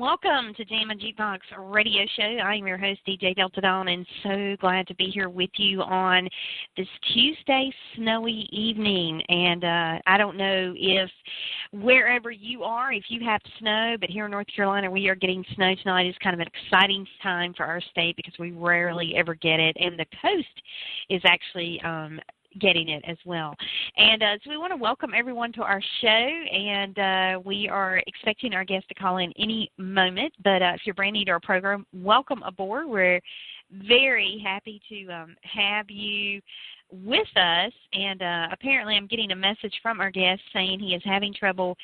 welcome to Jammin Jukebox Radio Show. I'm your host, DJ Delta Dawn, and so glad to be here with you on this Tuesday snowy evening. And I don't know if wherever you are, if you have snow, but here in North Carolina, we are getting snow tonight. It's kind of an exciting time for our state because we rarely ever get it, and the coast is actually getting it as well. And so we want to welcome everyone to our show, and we are expecting our guest to call in any moment. But if you're brand new to our program, welcome aboard. We're very happy to have you with us. And apparently I'm getting a message from our guest saying he is having trouble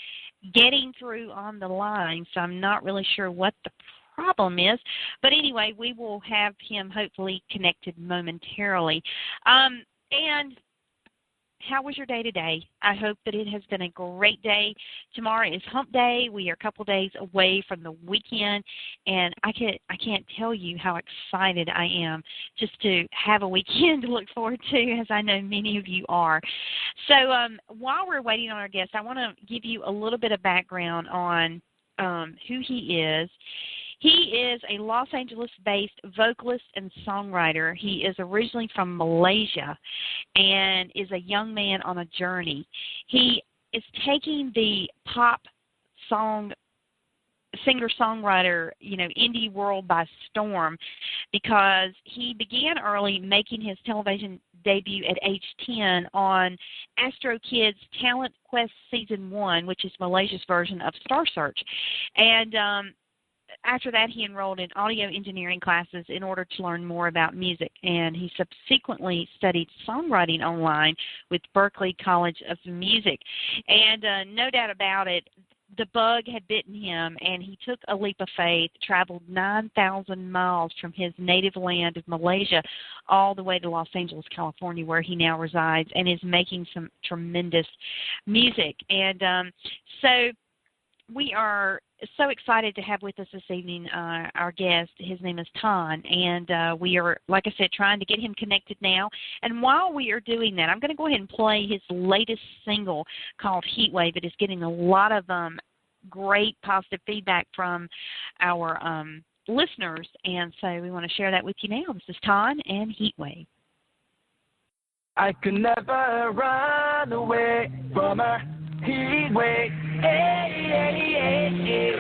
getting through on the line, so I'm not really sure what the problem is. But anyway, we will have him hopefully connected momentarily. And how was your day today? I hope that it has been a great day. Tomorrow is hump day. We are a couple days away from the weekend, and I can't tell you how excited I am just to have a weekend to look forward to, as I know many of you are. So while we're waiting on our guest, I want to give you a little bit of background on who he is. He is a Los Angeles-based vocalist and songwriter. He is originally from Malaysia and is a young man on a journey. He is taking the pop song singer-songwriter, indie world by storm, because he began early, making his television debut at age 10 on Astro Kids Talent Quest Season 1, which is Malaysia's version of Star Search. And after that, he enrolled in audio engineering classes in order to learn more about music, and he subsequently studied songwriting online with Berklee College of Music. And no doubt about it, the bug had bitten him, and he took a leap of faith, traveled 9,000 miles from his native land of Malaysia all the way to Los Angeles, California, where he now resides and is making some tremendous music. And so we are so excited to have with us this evening our guest. His name is Ton, and we are, like I said, trying to get him connected now. And while we are doing that, I'm going to go ahead and play his latest single called Heatwave. It is getting a lot of great positive feedback from our listeners, and so we want to share that with you now. This is Ton and Heatwave. I could never run away from a heat wave. Hey, hey, hey, hey.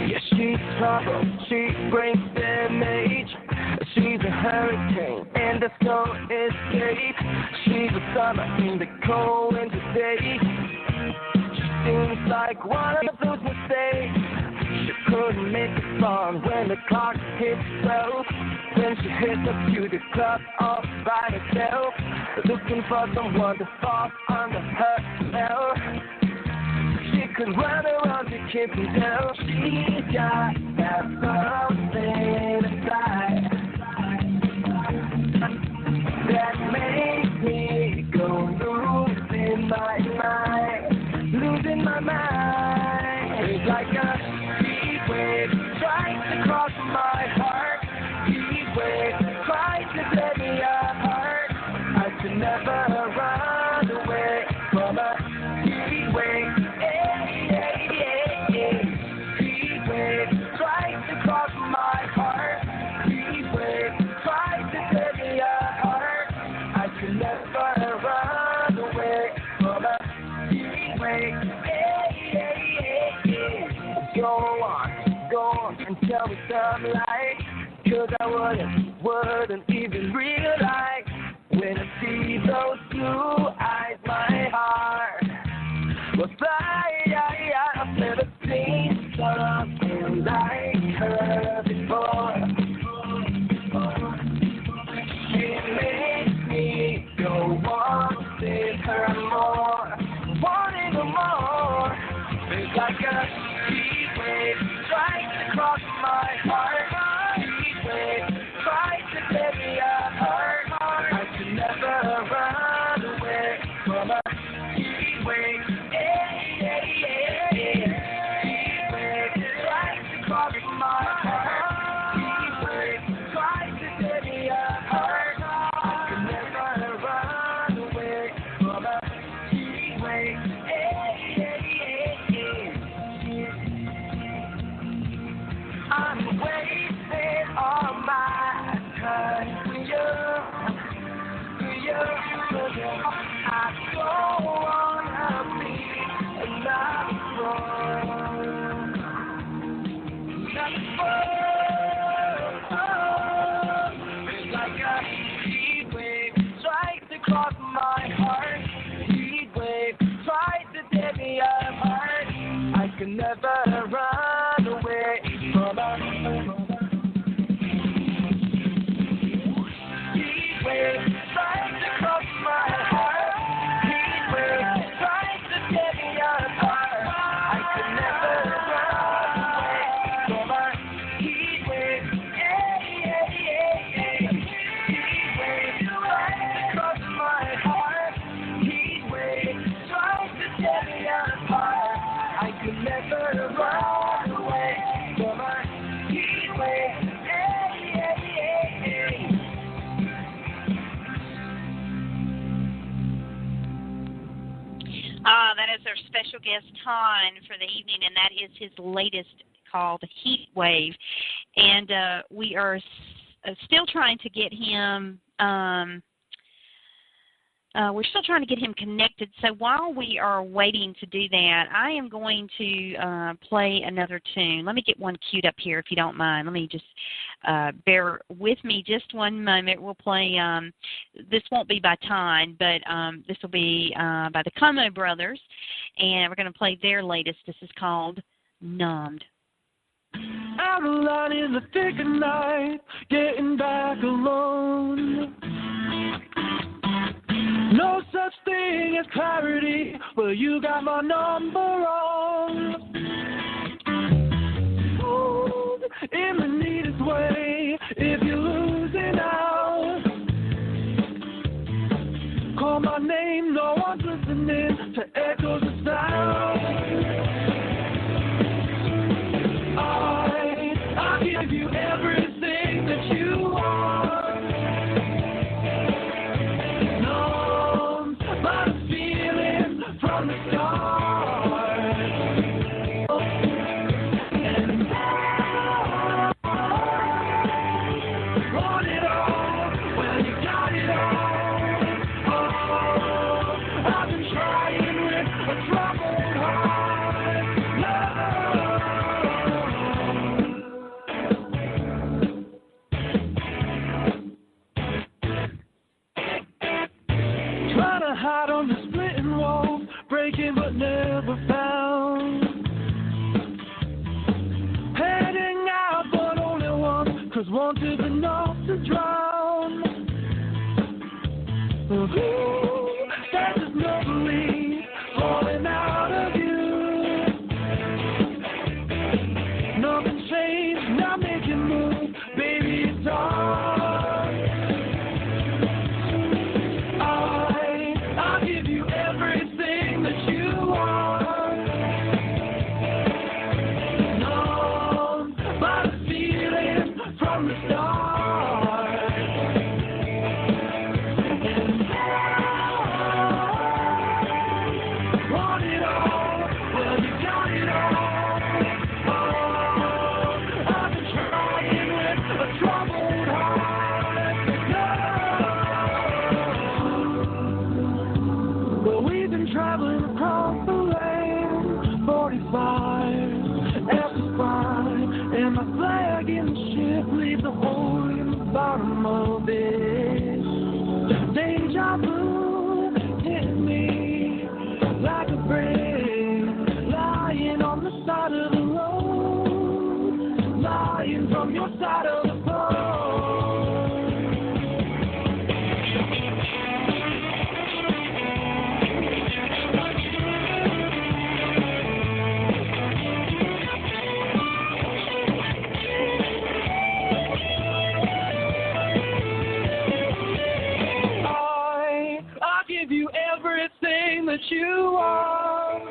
Yeah, she's trouble, she brings damage. She's a hurricane, and the snow is safe. She's a summer in the cold winter day. Seems like one of those mistakes. She couldn't make it fun when the clock hit 12. Then she hit up to the club all by herself, looking for someone to fall under her spell. She could run around to keep him down. She got that something inside that makes me go losing my mind, losing my mind. It's like a heat wave trying to cross my heart. Heat wave trying to tear me apart. I should never run away from a heat wave. Hey, hey, hey, hey. Heat wave trying to cross my heart. Heat wave trying to tear me apart. I should never run away from a heat wave. Go on and tell me some lies, 'cause I wouldn't even realize when I see those blue eyes, my heart will fly. I've never seen something like her before. She makes me go wanting her more, wanting her more. It's like a heat wave trying to cross my heart. Heat wave trying to tear me apart. I should never run away from a heat wave. Hey, hey, hey, hey. Heat wave trying to cross my heart. can never run away from her. Heat waves trying to cross my heart. Heat waves trying to tear me apart. I could never run away from her. Heat waves, Heat waves trying to cross my heart. Heat waves trying to tear me apart. I could never run away from her. Heat waves, That is our special guest, Han, for the evening, and that is his latest called Heat Wave. And we are still trying to get him, we're still trying to get him connected. So while we are waiting to do that, I am going to play another tune. Let me get one queued up here, if you don't mind. Let me just bear with me just one moment. We'll play, this won't be by time, but this will be by the Como Brothers, and we're going to play their latest. This is called Numbed. Out of line in the thick of night, getting back alone. No such thing as clarity, well, you got my number wrong. Hold in the neatest way, if you're losing out. Call my name, no one's listening to echoes of sound. I'll give you everything that you want. By the feeling from the start, and I want it all. Well, you got it all. Oh, I've been trying with a troubled heart. Trying to hide on the splitting wall, breaking but never found. Heading out but only one, 'cause one is enough to drown. There's just no belief falling out of you. Nothing's changed, now make you move, baby, it's all. I'll give you everything that you want. Numb by the feeling from the start. And I want it all. Well, you got it all. Oh, I've been trying with a troubled heart. Well, we've been traveling across the land, 45 after 5, and my flag in the ship leaves a hole in the bottom of it. Deja vu hit me like a brick, lying on the side of the road, lying from your side of the road. I'll give you everything that you want.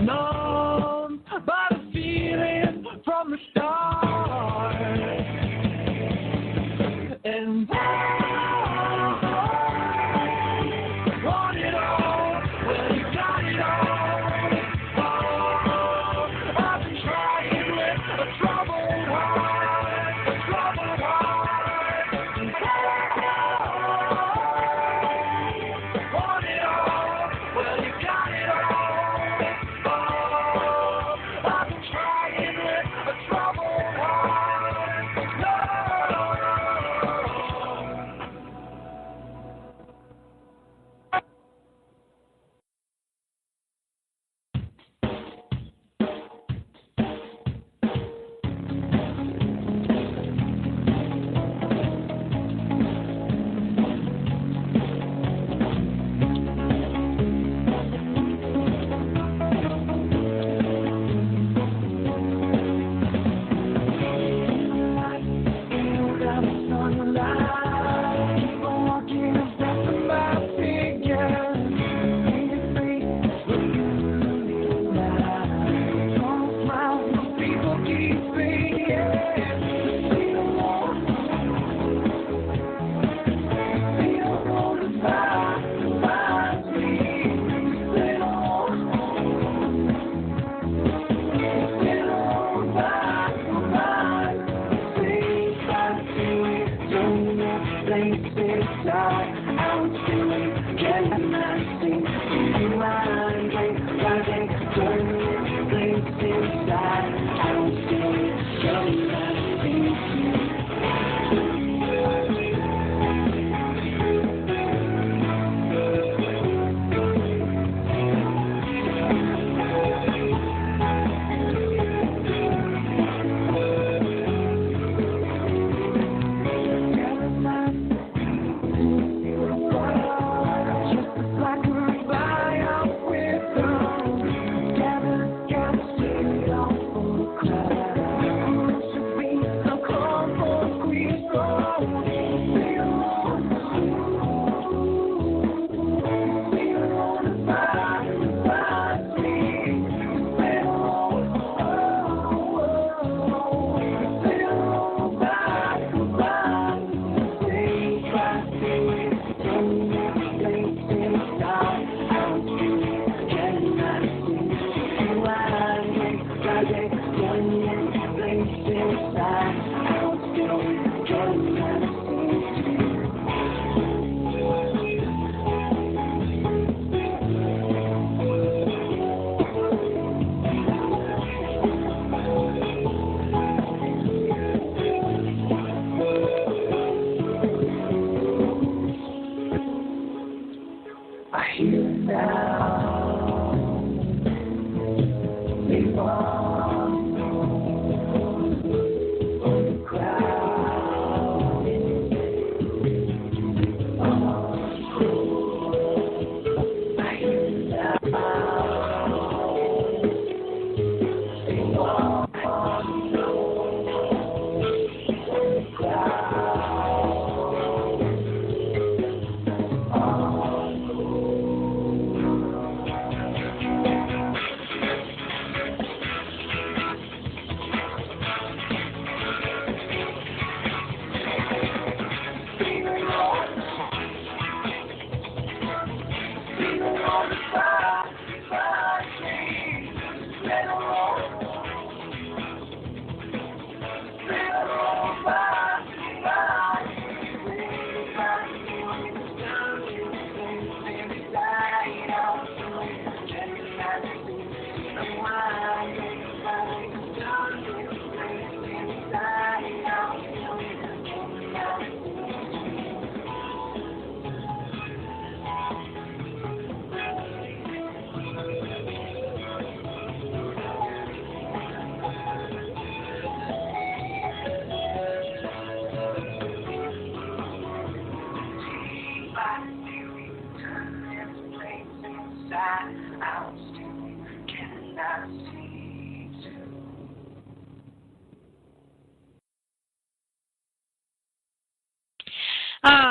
Numb by the feeling from the start.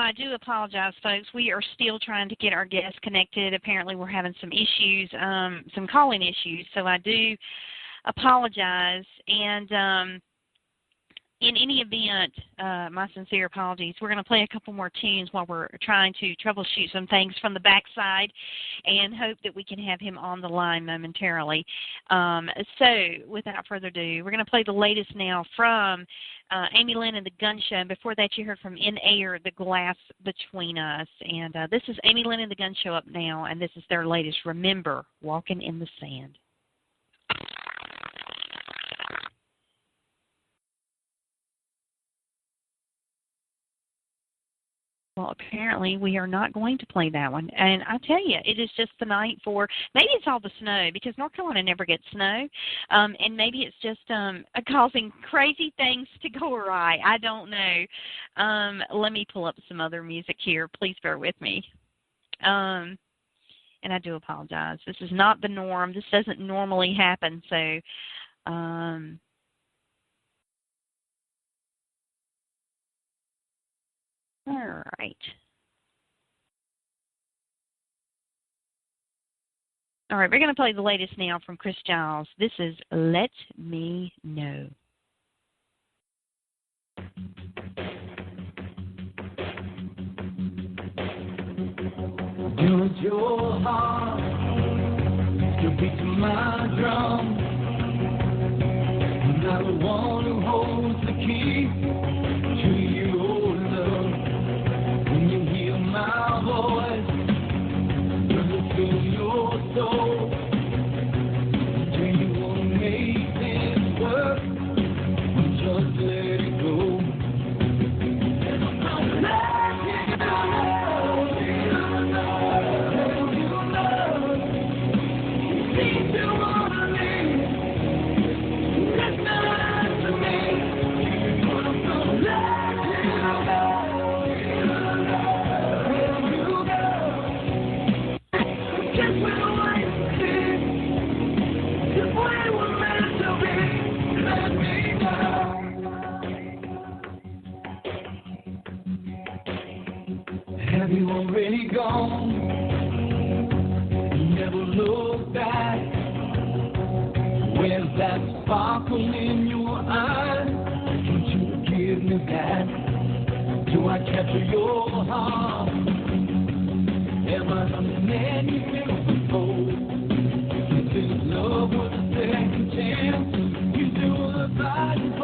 I do apologize, folks. We are still trying to get our guests connected. Apparently we're having some issues, some calling issues, so I do apologize. And in any event, my sincere apologies. We're going to play a couple more tunes while we're trying to troubleshoot some things from the backside and hope that we can have him on the line momentarily. So without further ado, we're going to play the latest now from Amy Lynn and the Gun Show. And before that, you heard from In Air, The Glass Between Us. And this is Amy Lynn and the Gun Show up now, and this is their latest, Remember, Walking in the Sand. Well, apparently we are not going to play that one. And I tell you, it is just the night for, maybe it's all the snow, because North Carolina never gets snow. And maybe it's just causing crazy things to go awry. I don't know. Let me pull up some other music here. Please bear with me. And I do apologize. This is not the norm. This doesn't normally happen. So, all right. All right, we're going to play the latest now from Chris Giles. This is Let Me Know. Use your heart to beat my drum. I'm the one who holds the key to your love. When you hear my voice, will it fill your soul? Do you want to make this work? Just let it go. And I'm gonna let you know. Have you already gone? Never look back. Where's that sparkle in your eyes? Won't you give me that? Do I capture your heart? Am I the man you built before? This love with a second chance. You do the fighting for.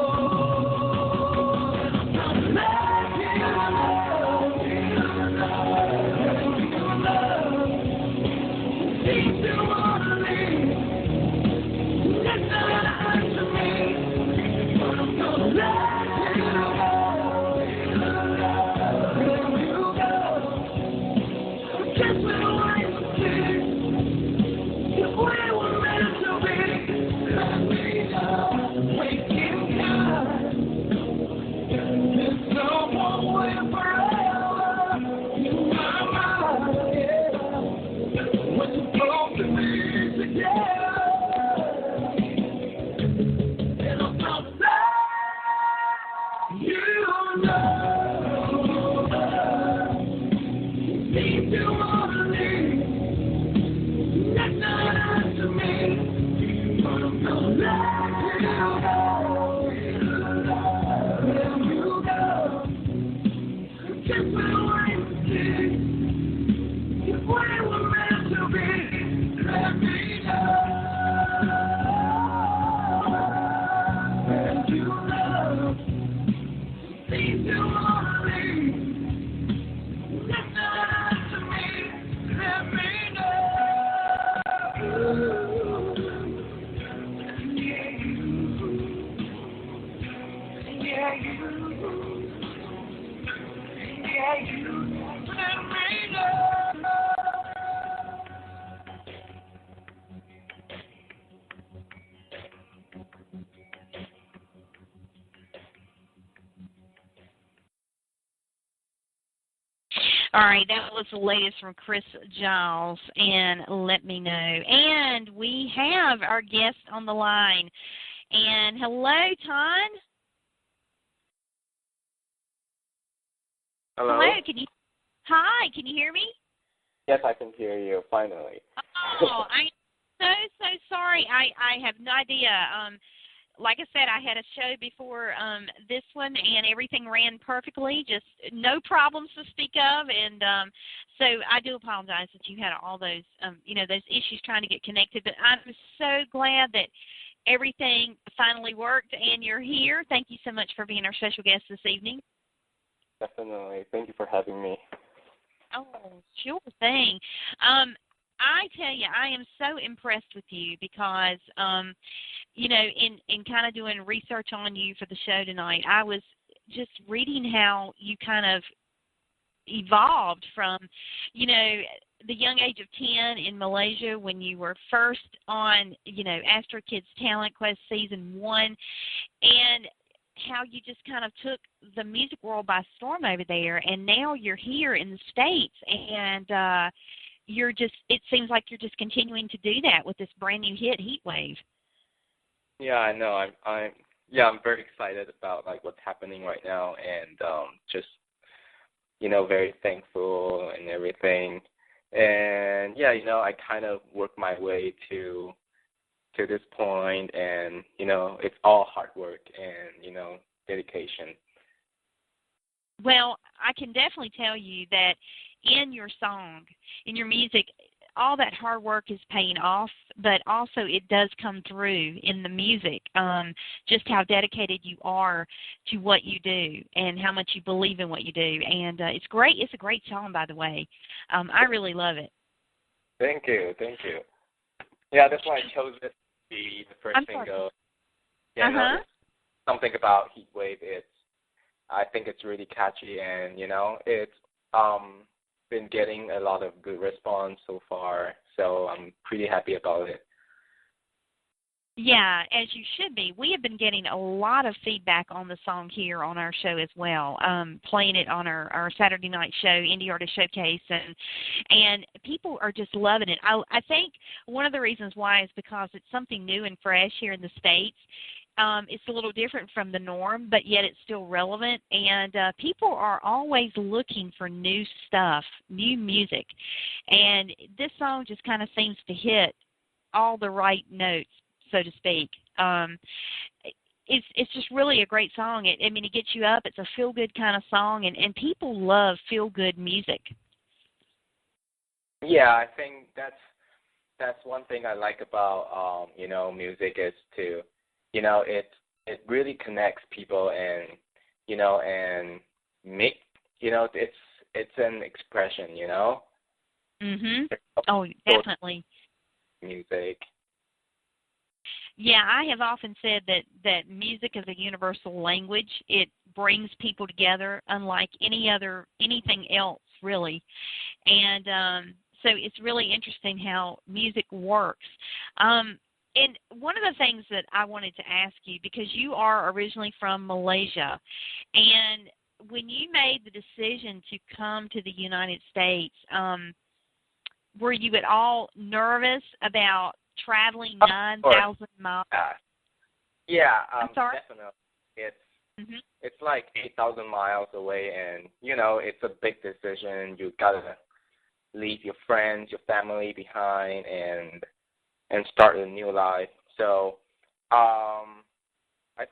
All right, that was the latest from Chris Giles, and Let Me Know. And we have our guest on the line. And hello, Ton. Hello? Hello, hi, can you hear me? Yes, I can hear you, finally. Oh, I'm so sorry. I have no idea. Like I said, I had a show before this one, and everything ran perfectly, just no problems to speak of. And so I do apologize that you had all those, those issues trying to get connected. But I'm so glad that everything finally worked, and you're here. Thank you so much for being our special guest this evening. Definitely. Thank you for having me. Oh, sure thing. I tell you, I am so impressed with you because, in kind of doing research on you for the show tonight, I was just reading how you kind of evolved from, the young age of 10 in Malaysia when you were first on, Astro Kids Talent Quest Season 1, and how you just kind of took the music world by storm over there, and now you're here in the States, and it seems like you're just continuing to do that with this brand new hit, Heat Wave. Yeah, I know. I'm very excited about like what's happening right now, and just very thankful and everything. And yeah, I kind of worked my way to this point, and it's all hard work and dedication. Well, I can definitely tell you that in your song, in your music, all that hard work is paying off, but also it does come through in the music, just how dedicated you are to what you do and how much you believe in what you do. And it's great. It's a great song, by the way. I really love it. Thank you. Yeah, that's why I chose it to be the first single. Yeah, something about Heat Wave. I think it's really catchy, and it's been getting a lot of good response so far, so I'm pretty happy about it. Yeah, as you should be. We have been getting a lot of feedback on the song here on our show as well, playing it on our Saturday night show, Indie Artist Showcase, and people are just loving it. I think one of the reasons why is because it's something new and fresh here in the States. It's a little different from the norm, but yet it's still relevant, and people are always looking for new stuff, new music, and this song just kind of seems to hit all the right notes, so to speak. It's just really a great song. It gets you up. It's a feel-good kind of song, and people love feel-good music. Yeah, I think that's one thing I like about music is to it really connects people, and and make it's an expression, Mhm. Oh, definitely. Music. Yeah, I have often said that music is a universal language. It brings people together unlike anything else, really. And so it's really interesting how music works. And one of the things that I wanted to ask you, because you are originally from Malaysia, and when you made the decision to come to the United States, were you at all nervous about traveling 9,000 miles? Yeah, I'm sorry? definitely. It's like 8,000 miles away, and it's a big decision. You gotta leave your friends, your family behind, and start a new life. So, I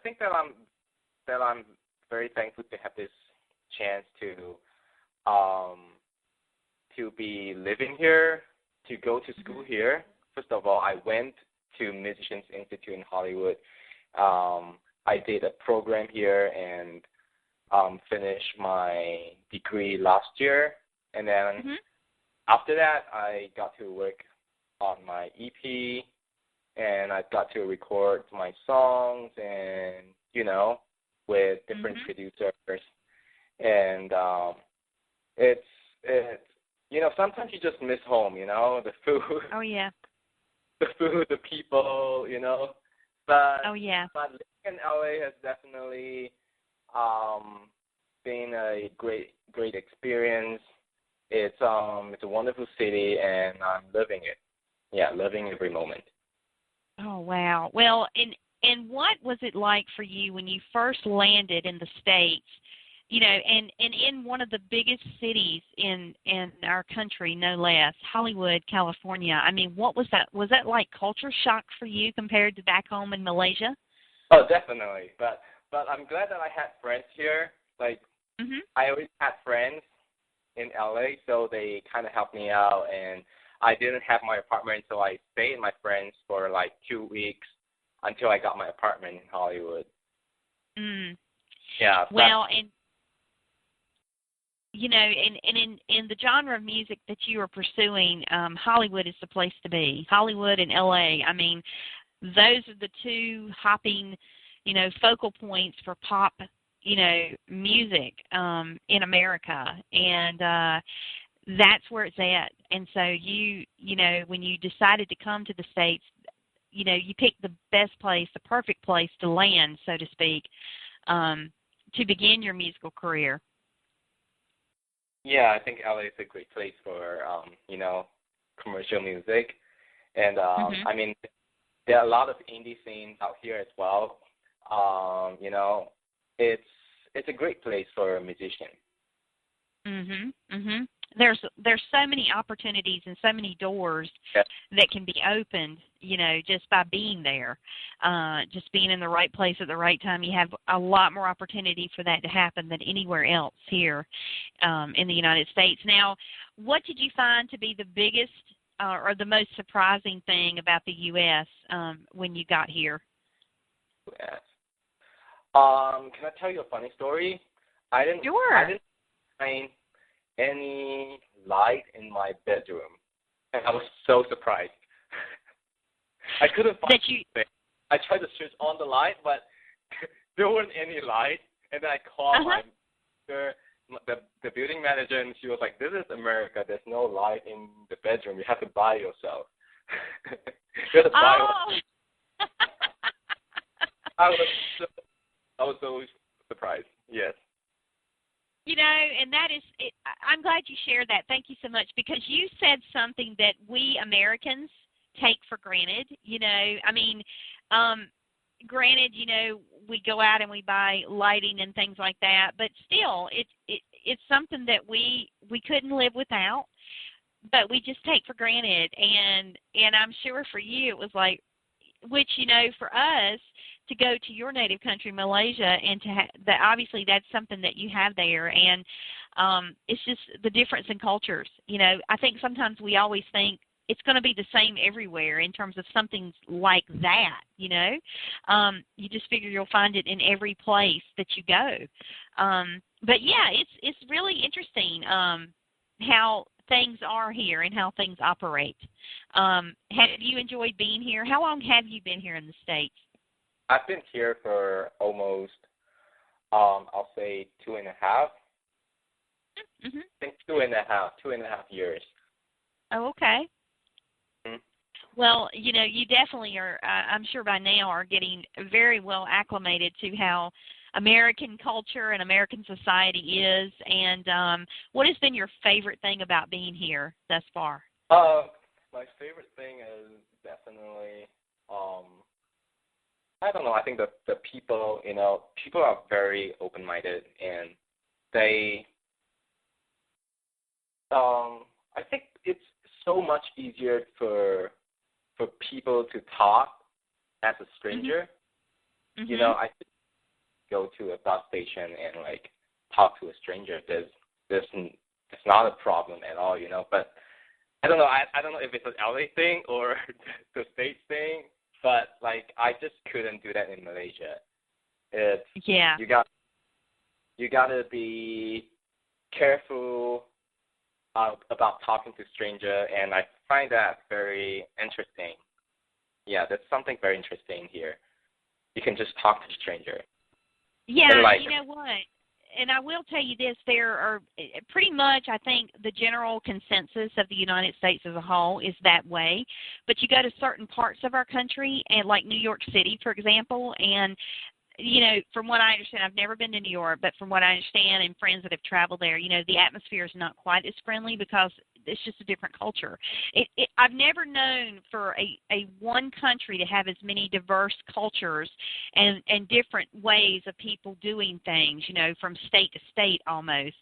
think that I'm very thankful to have this chance to be living here, to go to school here. First of all, I went to Musicians Institute in Hollywood. I did a program here and finished my degree last year, and then after that, I got to work on my EP, and I got to record my songs, and with different producers, and it's sometimes you just miss home, the food. Oh yeah. The food, the people, But oh yeah. But living in LA has definitely been a great experience. It's a wonderful city, and I'm loving it. Yeah, loving every moment. Oh wow. Well, and what was it like for you when you first landed in the States? you know, and in one of the biggest cities in our country, no less, Hollywood, California. I mean, what was that? Was that like culture shock for you compared to back home in Malaysia? Oh, definitely. But I'm glad that I had friends here. Like, I always had friends in LA, so they kind of helped me out. And I didn't have my apartment, so I stayed with my friends for like 2 weeks until I got my apartment in Hollywood. Yeah. Well, and you know, in the genre of music that you are pursuing, Hollywood is the place to be. Hollywood and LA. I mean, those are the two hopping, you know, focal points for pop, you know, music in America, and that's where it's at. And so you know, when you decided to come to the States, you know, you picked the best place, the perfect place to land, so to speak, to begin your musical career. Yeah, I think LA is a great place for, you know, commercial music. And, I mean, there are a lot of indie scenes out here as well. You know, it's a great place for a musician. There's so many opportunities and so many doors that can be opened, you know, just by being there, just being in the right place at the right time. You have a lot more opportunity for that to happen than anywhere else here in the United States. Now, what did you find to be the biggest or the most surprising thing about the U.S. When you got here? Yes. Can I tell you a funny story? I didn't find any light in my bedroom, and I was so surprised. I couldn't find anything. I tried to switch on the light, but there wasn't any light. And then I called the building manager, and she was like, "This is America. There's no light in the bedroom. You have to buy yourself." You have to buy yourself. I was so surprised. Yes. You know, and that is, I'm glad you shared that. Thank you so much, because you said something that we Americans take for granted. You know, I mean, granted, you know, we go out and we buy lighting and things like that, but still, it's something that we couldn't live without, but we just take for granted. And I'm sure for you it was like, which, you know, for us to go to your native country, Malaysia, and to that, obviously that's something that you have there, and it's just the difference in cultures. You know, I think sometimes we always think it's going to be the same everywhere in terms of something like that. You know, you just figure you'll find it in every place that you go. But yeah, it's really interesting how things are here and how things operate. Have you enjoyed being here? How long have you been here in the States? I've been here for almost, I'll say 2.5. I think 2.5 years. Oh, okay. Well, you know, you definitely are, I'm sure by now, are getting very well acclimated to how American culture and American society is. And what has been your favorite thing about being here thus far? My favorite thing is definitely, I don't know, I think the people, you know, people are very open-minded, and they, I think it's so much easier for people to talk as a stranger. You know, I could go to a bus station and like talk to a stranger. It's not a problem at all, you know. But I don't know. I don't know if it's an LA thing or the States thing. But like, I just couldn't do that in Malaysia. You gotta be careful about talking to stranger, and I find that very interesting. Yeah, there's something very interesting here. You can just talk to a stranger. Yeah, you know what? And I will tell you this, there are pretty much, I think, the general consensus of the United States as a whole is that way. But you go to certain parts of our country, and like New York City, for example, and, you know, from what I understand, I've never been to New York, but from what I understand and friends that have traveled there, you know, the atmosphere is not quite as friendly because it's just a different culture. I've never known for a one country to have as many diverse cultures and different ways of people doing things, you know, from state to state almost.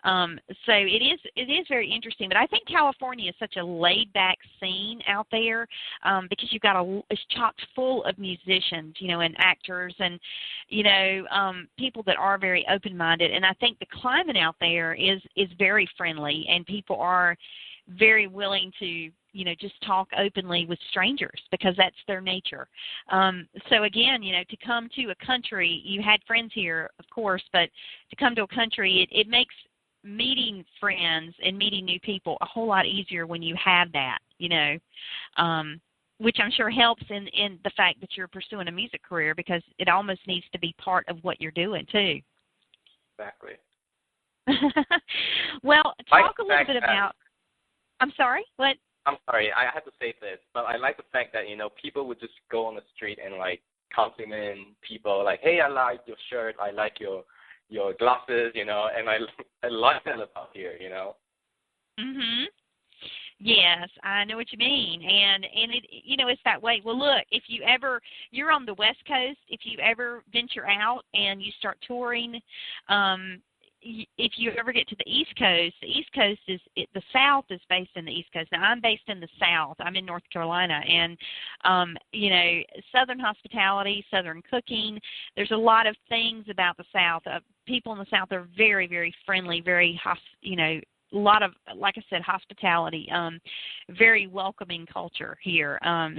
So it is very interesting. But I think California is such a laid back scene out there because you've got it's chocked full of musicians, you know, and actors and, you know, people that are very open minded. And I think the climate out there is very friendly, and people are very willing to, you know, just talk openly with strangers because that's their nature. So again, you know, to come to a country, you had friends here, of course, but to come to a country, it makes meeting friends and meeting new people a whole lot easier when you have that, you know, which I'm sure helps in the fact that you're pursuing a music career, because it almost needs to be part of what you're doing too. Exactly. Well, talk a little bit about. I'm sorry. What? I'm sorry. I have to say this, but I like the fact that, you know, people would just go on the street and like compliment people, like, "Hey, I like your shirt. I like your glasses," you know, and I like that about here, you know. Mhm. Yes, I know what you mean, and it, you know, it's that way. Well, look, if you're on the West Coast, if you ever venture out and you start touring, if you ever get to the East Coast the South is based in the East Coast. Now, I'm based in the South. I'm in North Carolina, and you know, Southern hospitality, Southern cooking. There's a lot of things about the South. People in the South are very, very friendly, very you know. A lot of, like I said, hospitality, very welcoming culture here.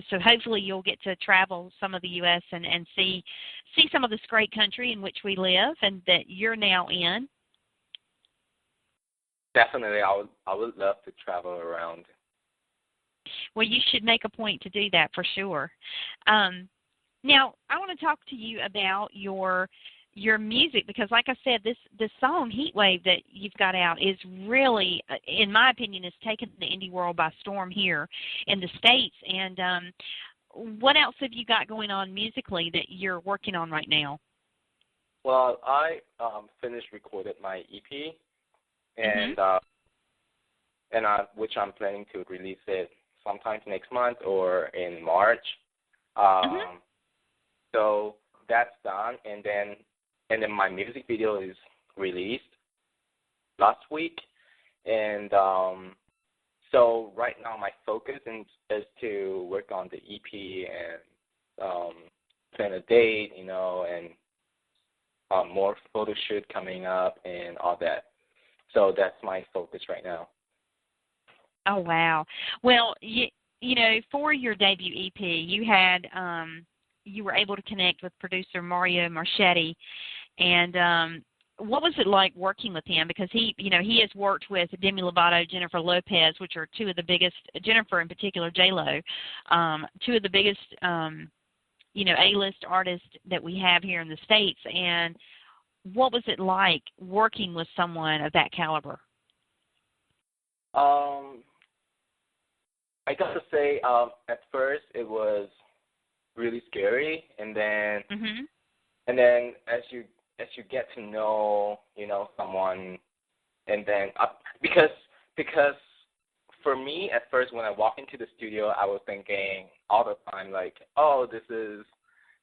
So hopefully you'll get to travel some of the U.S. and see some of this great country in which we live and that you're now in. Definitely, I would love to travel around. Well, you should make a point to do that for sure. Now, I want to talk to you about your music, because like I said, this song Heatwave that you've got out is really, in my opinion, has taken the indie world by storm here in the States. And what else have you got going on musically that you're working on right now? Well, I recorded my EP, and which I'm planning to release it sometime next month or in March. So that's done, and then my music video is released last week, and so right now my focus is to work on the EP and plan a date, you know, and more photo shoot coming up and all that. So that's my focus right now. Oh wow! Well, you know, for your debut EP, you had you were able to connect with producer Mario Marchetti. And what was it like working with him? Because he has worked with Demi Lovato, Jennifer Lopez, which are two of the biggest, Jennifer in particular, J-Lo, two of the biggest, you know, A-list artists that we have here in the States. And what was it like working with someone of that caliber? I got to say, at first it was really scary, and then as you get to know, you know, someone, and then because for me at first when I walked into the studio, I was thinking all the time like, oh, this is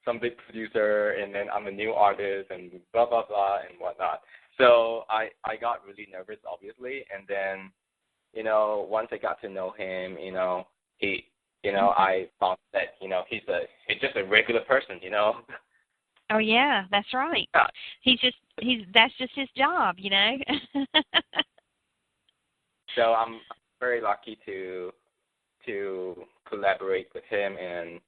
some big producer, and then I'm a new artist, and blah blah blah and whatnot. So I got really nervous, obviously, and then, you know, once I got to know him, you know, I found that, you know, he's just a regular person, you know. Oh yeah, that's right. Yeah. That's just his job, you know. So I'm very lucky to collaborate with him, and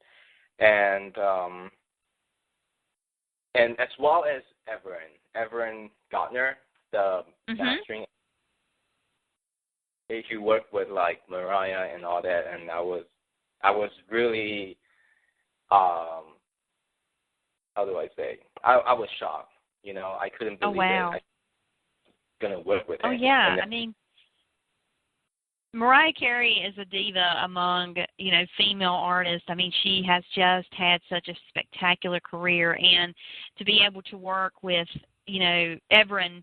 as well as Everin Gardner, the mastering. He worked with like Mariah and all that, and I was really how do I say? I was shocked. You know, I couldn't believe that I was going to work with him. Oh, yeah. I mean, Mariah Carey is a diva among, you know, female artists. I mean, she has just had such a spectacular career. And to be able to work with, you know, Everin,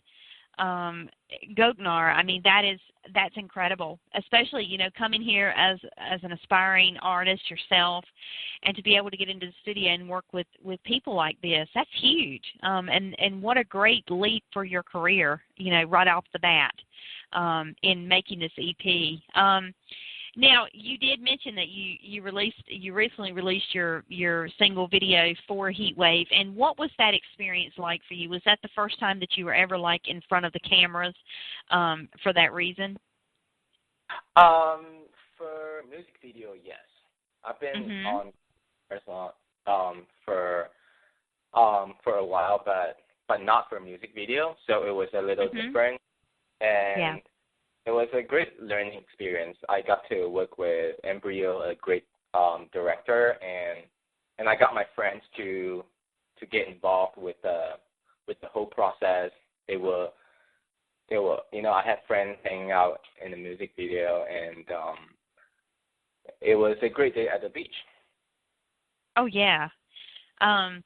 Goknar, I mean, that's incredible, especially, you know, coming here as an aspiring artist yourself, and to be able to get into the studio and work with people like this. That's huge. And what a great leap for your career, you know, right off the bat, in making this EP. Now, you did mention that you recently released your single video for Heatwave, and what was that experience like for you? Was that the first time that you were ever like in front of the cameras for that reason? For music video, yes. I've been on for a while, but not for music video, so it was a little different, and it was a great learning experience. I got to work with Embryo, a great director, and I got my friends to get involved with the whole process. They were, you know, I had friends hanging out in the music video, and it was a great day at the beach. Oh yeah, that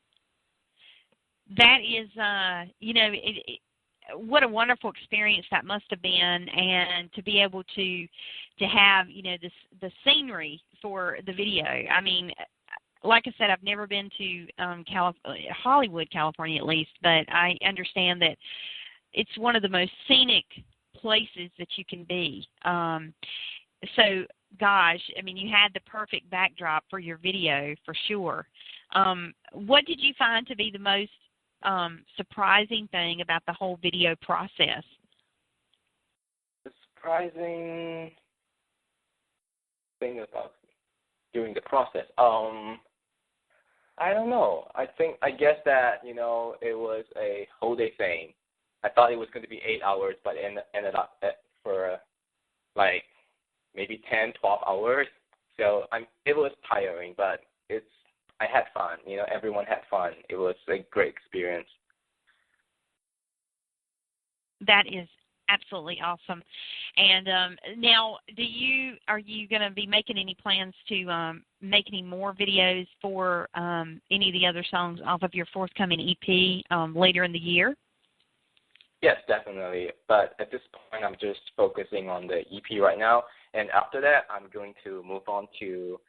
is, you know, what a wonderful experience that must have been, and to be able to have, you know, the scenery for the video. I mean, like I said, I've never been to Hollywood, California at least, but I understand that it's one of the most scenic places that you can be. So, gosh, I mean, you had the perfect backdrop for your video for sure. What did you find to be the most surprising thing about the whole video process? The surprising thing about during the process, I don't know. I guess that, you know, it was a whole day thing. I thought it was going to be 8 hours, but it ended up for like maybe 10, 12 hours. So it was tiring, but I had fun. You know, everyone had fun. It was a great experience. That is absolutely awesome. And now, are you going to be making any plans to make any more videos for any of the other songs off of your forthcoming EP later in the year? Yes, definitely. But at this point, I'm just focusing on the EP right now. And after that, I'm going to move on to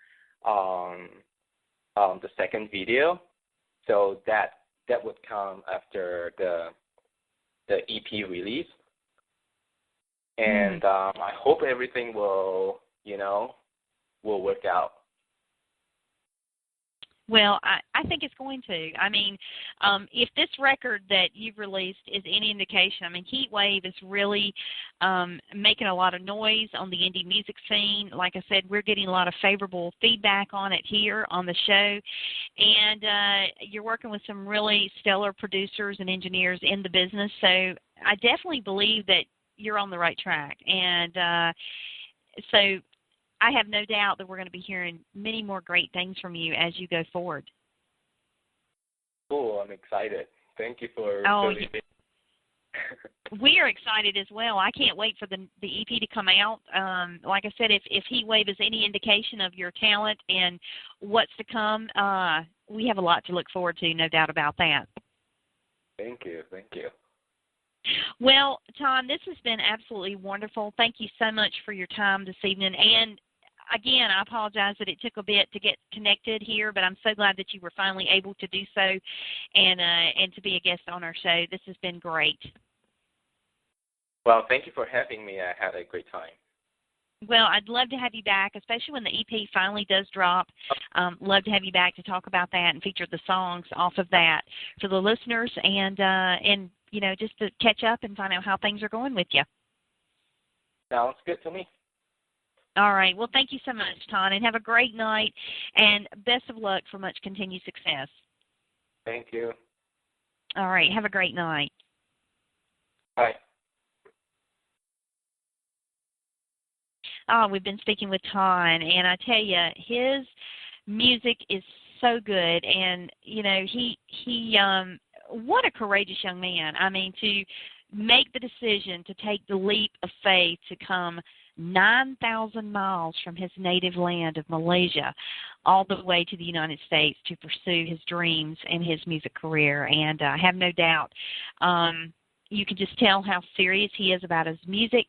the second video. So that would come after the EP release. And I hope everything will work out. Well, I think it's going to. I mean, if this record that you've released is any indication, I mean, Heatwave is really making a lot of noise on the indie music scene. Like I said, we're getting a lot of favorable feedback on it here on the show. And you're working with some really stellar producers and engineers in the business. So I definitely believe that you're on the right track. And so I have no doubt that we're going to be hearing many more great things from you as you go forward. Cool. I'm excited. Thank you for We are excited as well. I can't wait for the EP to come out. Like I said, if Heatwave is any indication of your talent and what's to come, we have a lot to look forward to, no doubt about that. Thank you. Thank you. Well, Tom, this has been absolutely wonderful. Thank you so much for your time this evening. And again, I apologize that it took a bit to get connected here, but I'm so glad that you were finally able to do so and to be a guest on our show. This has been great. Well, thank you for having me. I had a great time. Well, I'd love to have you back, especially when the EP finally does drop. Love to have you back to talk about that and feature the songs off of that for the listeners and you know, just to catch up and find out how things are going with you. Sounds good to me. All right. Well, thank you so much, Ton, and have a great night, and best of luck for much continued success. Thank you. All right. Have a great night. Bye. We've been speaking with Ton, and I tell you, his music is so good, and, you know, he what a courageous young man. I mean, to make the decision to take the leap of faith to come 9,000 miles from his native land of Malaysia all the way to the United States to pursue his dreams and his music career. And I have no doubt you can just tell how serious he is about his music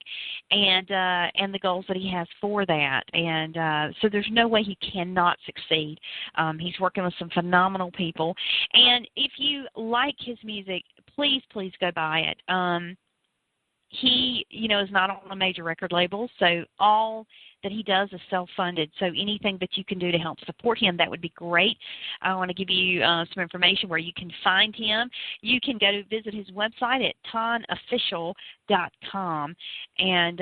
and the goals that he has for that. And so there's no way he cannot succeed. He's working with some phenomenal people. And if you like his music, please go buy it. He, is not on a major record label, so all that he does is self-funded. So anything that you can do to help support him, that would be great. I want to give you some information where you can find him. You can go to visit his website at tonofficial.com, and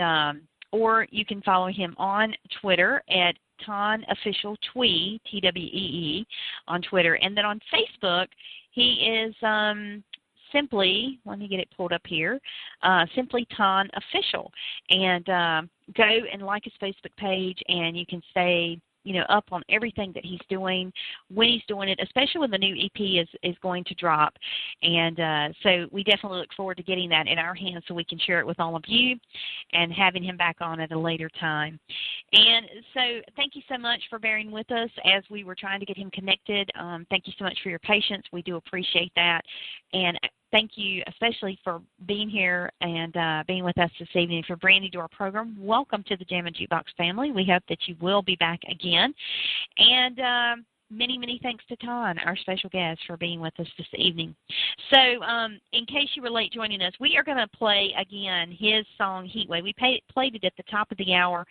or you can follow him on Twitter at tonofficialtwee, Twee, on Twitter. And then on Facebook, he is simply, let me get it pulled up here, simply Ton Official. And go and like his Facebook page, and you can stay, up on everything that he's doing, when he's doing it, especially when the new EP is going to drop. And so we definitely look forward to getting that in our hands so we can share it with all of you and having him back on at a later time. And so thank you so much for bearing with us as we were trying to get him connected. Thank you so much for your patience. We do appreciate that. And thank you especially for being here and being with us this evening. If you're brand new to our program, welcome to the Jammin Jukebox family. We hope that you will be back again. And many thanks to Ton, our special guest, for being with us this evening. So in case you were late joining us, we are going to play again his song, Heatwave. We played it at the top of the hour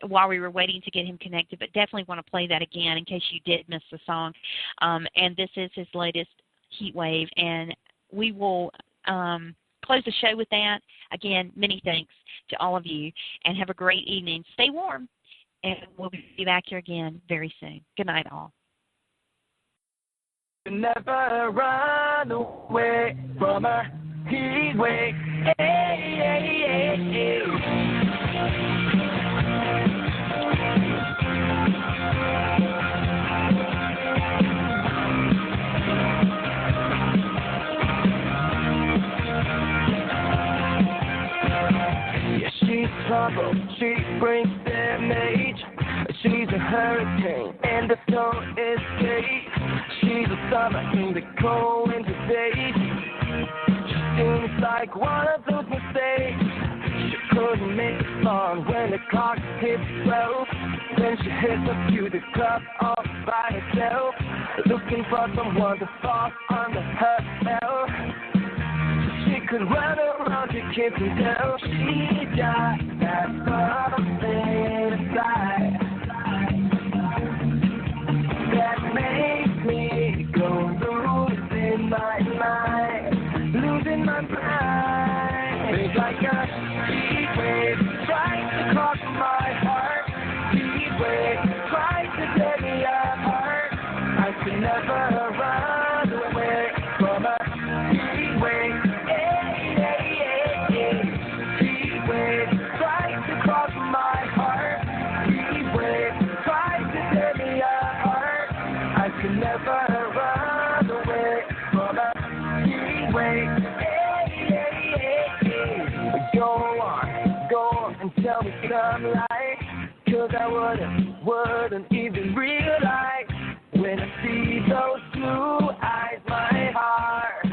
while we were waiting to get him connected, but definitely want to play that again in case you did miss the song. And this is his latest, Heatwave, and we will close the show with that. Again, many thanks to all of you, and have a great evening. Stay warm, and we'll be back here again very soon. Good night, all. Never run away from a heat wave. Hey, hey, hey, hey. She's trouble, she brings damage. She's a hurricane and the storm escape. She's a summer in the cold winter days. She seems like one of those mistakes. She couldn't make it long when the clock hits 12. Then she heads up to the club all by herself, looking for someone to fall under her spell. She could run around to kiss and tell. She got that something inside that makes me go losing my mind, losing my mind. It's like a heat wave trying to cross my heart. Heat wave trying to tear me apart. I could never run away from a heat wave. Never run away from a heat wave. Go on and tell me some lie, 'cause I wouldn't even realize when I see those blue eyes, my heart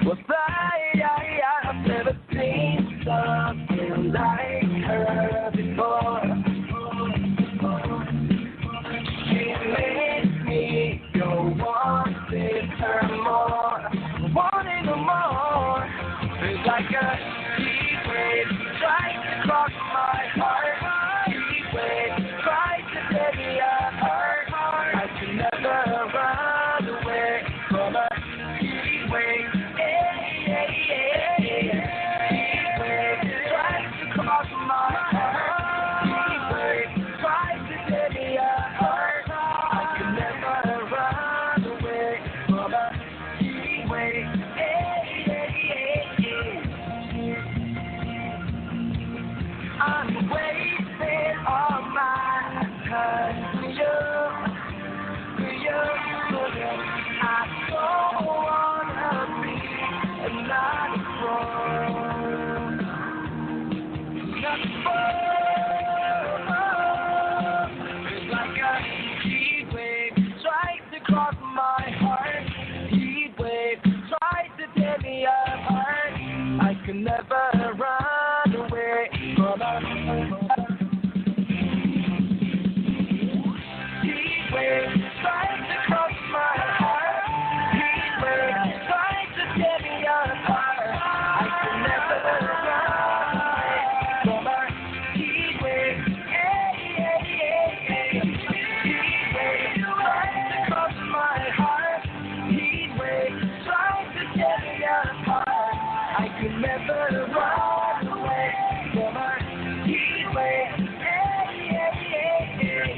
will fly. I've never seen something like her before. She makes me go wanting her more, wanting her more. It's like a heat wave trying to cross my heart. Heat wave trying to tear me apart. I can never run away from a heat wave. Heat wave trying to cross my heart. Heat wave trying to tear me apart. I can never run away from a heat wave. I'm waiting. can never run away from a heat wave trying to cross my heart. Heat wave trying to tear me apart. I can never run away from a heat wave. Hey, hey, hey, hey. Heat wave trying to cross my heart. Heat wave trying to tear me apart. I can never run away from a heat wave. Hey, hey, hey, hey.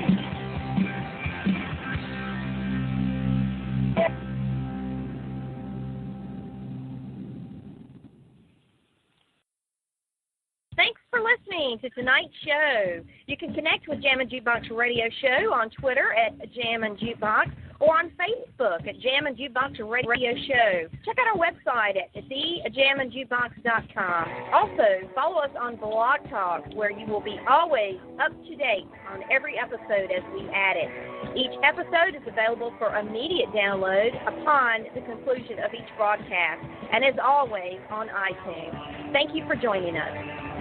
Thanks for listening to tonight's show. You can connect with Jammin Jukebox Radio Show on Twitter at Jammin Jukebox or on Facebook at Jammin Jukebox Radio Show. Check out our website at thejamminjukebox.com. Also, follow us on Blog Talk, where you will be always up to date on every episode as we add it. Each episode is available for immediate download upon the conclusion of each broadcast, and is always on iTunes. Thank you for joining us.